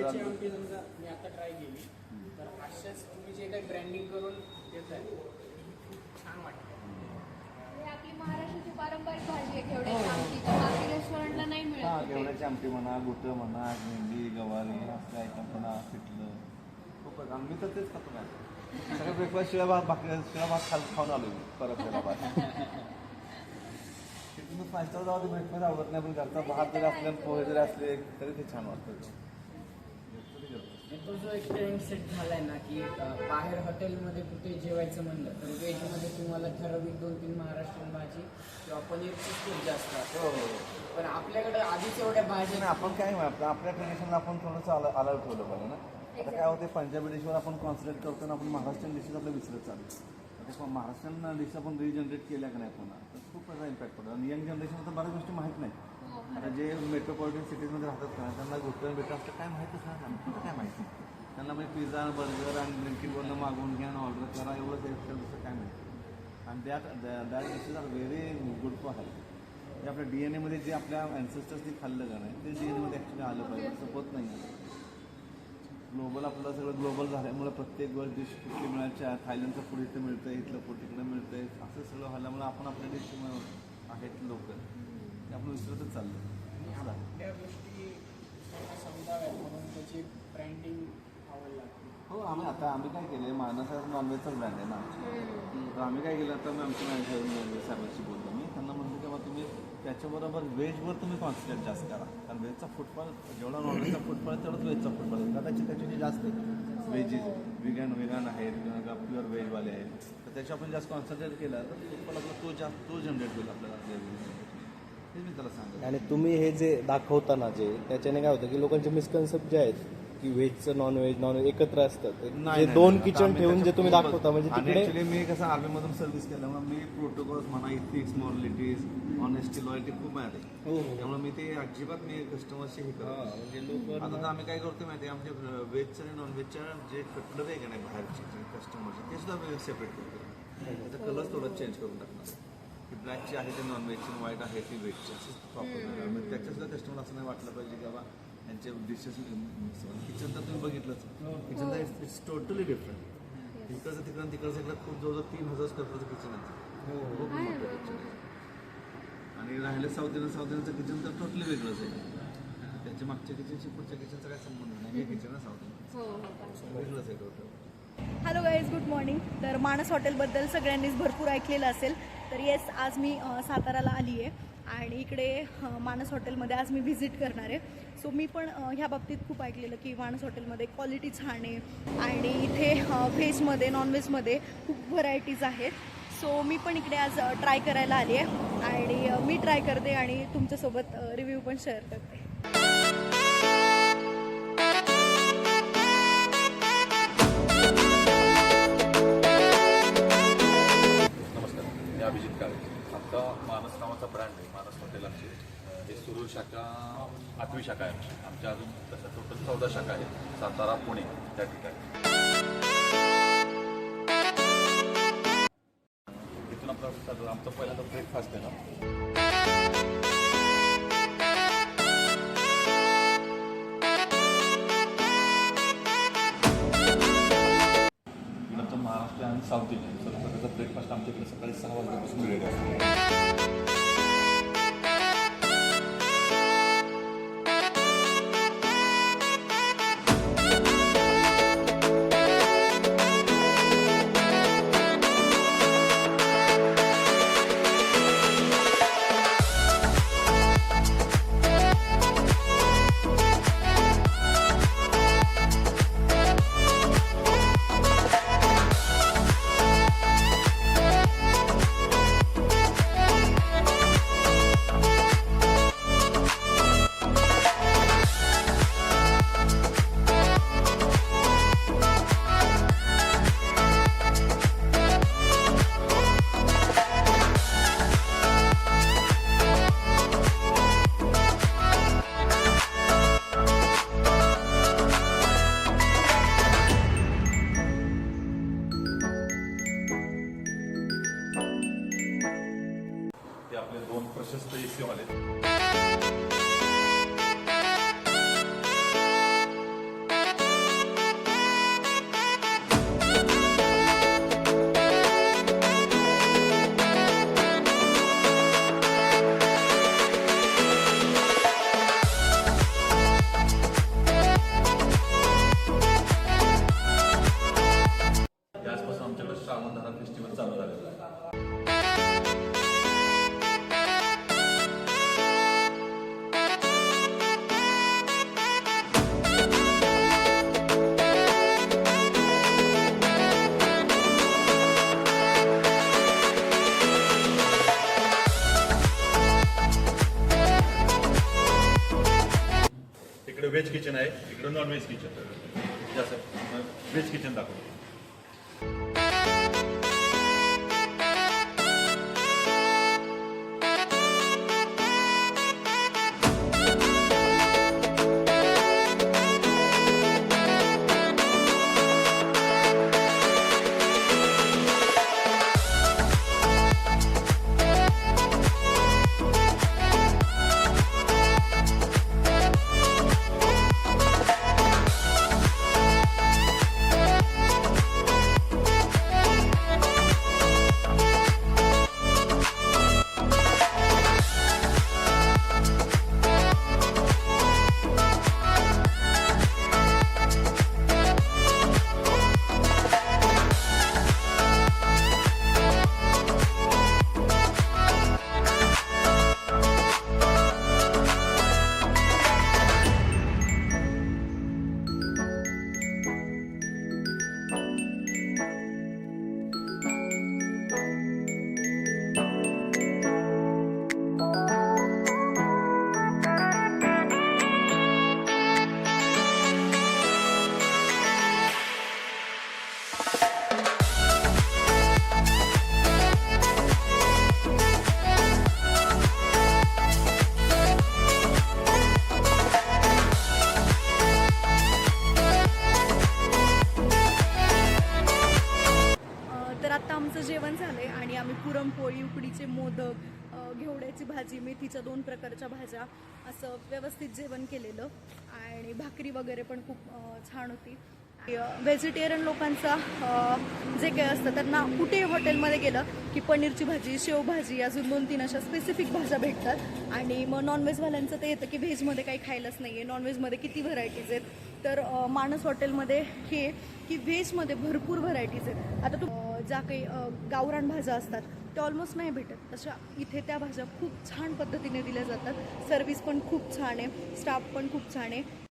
व्हेजची आमटी समजा मी आता ट्राय केली तर अशाच तुम्ही जे काही ब्रँडिंग करून देत आहे छान वाटतं. हे आपली महाराष्ट्राची पारंपरिक भाजी आहे घेवड्याची आमटी, जी बाकी रेस्टॉरंटला नाही मिळत हां, कुठे. घेवड्याची आमटी म्हणा, गुटं म्हणा, भेंडी, गवारी असले आयटम म्हणा, पिठलं खूपच. आम्ही तर तेच खातो काय सगळं ब्रेकफास्ट शिळा भात खाऊन आलो मी परत तिथून 5 स्टार जाऊ ते ब्रेकफास्ट आवडत नाही, पण घरचा भात जरी असले पोहे जरी असले तरी ते छान वाटतं. तो जो एक ट्रेंड सेट झालाय ना की बाहेर हॉटेलमध्ये कुठे जेवायचं म्हणलं तर व्हेजमध्ये तुम्हाला ठराविक 2-3 महाराष्ट्रीयन भाजी किंवा पनीरची खूप जास्त असते. हो हो. पण आपल्याकडे आधीच एवढ्या भाज्या आपण काय आपल्या ट्रेडिशनला आपण थोडंसं अलर्ट ठेवलं पाहिजे ना. आता काय होते पंजाबी डिशवर आपण कॉन्सन्ट्रेट करतो ना, आपण महाराष्ट्रीयन डिशेस आपल्या विसरत चालू. आता महाराष्ट्रीयन डिश आपण रिजनरेट केल्या का नाही पुन्हा तर खूप त्याचा इम्पॅक्ट पडतो. आणि यंग जनरेशन तर बऱ्याच गोष्टी माहीत नाही. आता जे मेट्रोपॉलिटन सिटीजमध्ये राहतात का त्यांना घुटण भेटत असतं काय माहीतच नाही, त्यांना काय माहिती. त्यांना म्हणजे पिझ्झा बर्गर आणि ब्लिंकिटवरनं मागवून घ्या आणि ऑर्डर करा एवढंच दुसरं काय माहिती. आणि that dishes are very good for health. हे आपल्या DNA जे आपल्या ॲन्सेस्टर्सनी खाल्लं का नाही ते DNA ॲक्च्युली आलं पाहिजे, असं होत नाही. ग्लोबल आपलं सगळं ग्लोबल झाल्यामुळे प्रत्येक गोष्ट डिश कुठली मिळायच्या थायलंडचं फूड इथं मिळतं, इथलं फूड तिकडं मिळतं आहे, असं सगळं व्हायल्यामुळे आपण आपल्या डिश आहेत लोक ते आपण विसरतच चाललं. त्या गोष्टी समजाव्यात म्हणून त्याची ब्रँडिंग व्हावं लागते. हो, आम्ही काय केलं मानस नॉनव्हेजचाच ब्रँड आहे ना. तर आम्ही काय केलं तर मी आमच्या मॅनेजर नॉनव्हेज साहेबांशी बोलतो मी त्यांना म्हणतो की तुम्ही त्याच्याबरोबर व्हेजवर तुम्ही कॉन्सन्ट्रेट जास्त करा. कारण व्हेजचा फुटफॉल जेवढा नॉनव्हेजचा फुटफॉल आहे तेवढंच व्हेजचा फुटफॉल आहे. त्याची जास्त आहे व्हेजीज वेगन आहेत किंवा प्युअर व्हेजवाले आहेत तर त्याच्या आपण जास्त कॉन्सन्ट्रेट केला तर फुटफॉल आपला तो जनरेट होईल आपल्याला. हेच मी त्याला सांगतो. आणि तुम्ही हे जे दाखवताना जे त्याच्याने काय होतं की लोकांचे मिसकन्सेप्ट जे आहेत की व्हेजचं नॉनव्हेज एकत्र असतात, जे दोन किचन ठेवून जे तुम्ही दाखवता म्हणजे तिकडे. ॲक्च्युली मी कसं आर्मीमधून सर्व्हिस केल्यामुळे मी प्रोटोकॉल्स म्हणा, इथिक्स, मॉरलिटीज, ऑनेस्टी, लॉयल्टी खूप माहिती आहे. त्यामुळे मी ते अजिबात मी कस्टमरशी हे करतो. म्हणजे लोक आता तर आम्ही काय करतो माहिती आहे आमचे व्हेजचं आणि नॉनव्हेजच्या जे कटलर आहे का नाही बाहेरचे जे कस्टमरचे ते सुद्धा सेपरेट करतो. त्याचा कलर थोडा चेंज करून टाकणार की ब्लॅकची आहे ते नॉनव्हेजची, व्हाईट आहे ती व्हेजची असं प्रॉपर. म्हणजे त्याच्यासुद्धा कस्टमर असं नाही वाटलं पाहिजे की बाबा त्यांचे डिशेस किचन तर तुम्ही बघितलंच. किचन तर इट्स टोटली डिफरंट. तिकडचं तिकडचं खूप जवळजवळ 3000 स्क्वेअर फूटचं किचन आहे. खूप मोठं किचन आहे. आणि राहिलं साऊथ इंडियनचं किचन तर टोटली वेगळंच आहे. त्याच्या मागच्या किचनशी पुढच्या किचनचा काय संबंध नाही. हे किचन आहे साऊथ इंडियन वेगळंच आहे total. Hello guys, good morning. तर मानस हॉटेलबद्दल सगळ्यांनीच भरपूर ऐकलेलं असेल. तर येस, आज मी साताराला आली आहे आणि इकडे मानस हॉटेलमध्ये आज मी व्हिजिट करणार आहे. सो मी पण ह्या बाबतीत खूप ऐकलेलं की मानस हॉटेलमध्ये क्वालिटी छान आहे आणि इथे व्हेजमध्ये नॉनव्हेजमध्ये खूप व्हरायटीज आहेत. सो मी पण इकडे आज ट्राय करायला आली आहे आणि मी ट्राय करते आणि तुमच्यासोबत रिव्ह्यू पण शेअर करते. अभिजित काळे. आमचा मानस नावाचा ब्रँड आहे. मानस हॉटेल आमची हे सुरू शाखा 8वी शाखा आहे. आमच्या अजून तसं टोटल 14 शाखा आहेत. सातारा, पुणे त्या ठिकाणी. इथून आपला आमचा पहिल्यांदा ब्रेकफास्ट आहे ना. महाराष्ट्र आणि साऊथ इंडियन सर्व प्रकारचा ब्रेकफास्ट आमच्याकडे सकाळी 6 वाजल्यापासून रेडी असतो. छोटं नॉन व्हेज किचन जसं व्हेज किचन दाखवतो. तर आता आमचं जेवण झालंय आणि आम्ही पुरणपोळी, उकडीचे मोदक, घेवड्याची भाजी, मेथीच्या 2 प्रकारच्या भाज्या असं व्यवस्थित जेवण केलेलं आणि भाकरी वगैरे पण खूप छान होती. व्हेजिटेरियन लोकांचा जे काही असतं त्यांना कुठेही हॉटेलमध्ये गेलं की पनीरची भाजी, शेवभाजी, अजून 2-3 अशा स्पेसिफिक भाज्या भेटतात. आणि मग नॉनव्हेजवाल्यांचं ते येतं की व्हेजमध्ये काही खायलाच नाही आहे, नॉनव्हेजमध्ये किती व्हरायटीज आहेत. तर मानस हॉटेलमध्ये हे की व्हेजमध्ये भरपूर व्हरायटीज आहेत. आता ज्या काही गावरान भाज्या असतात त्या ऑलमोस्ट नाही भेटत, तशा इथे त्या भाज्या खूप छान पद्धतीने दिल्या जातात. सर्विस पण खूप छान आहे, स्टाफ पण खूप छान आहे.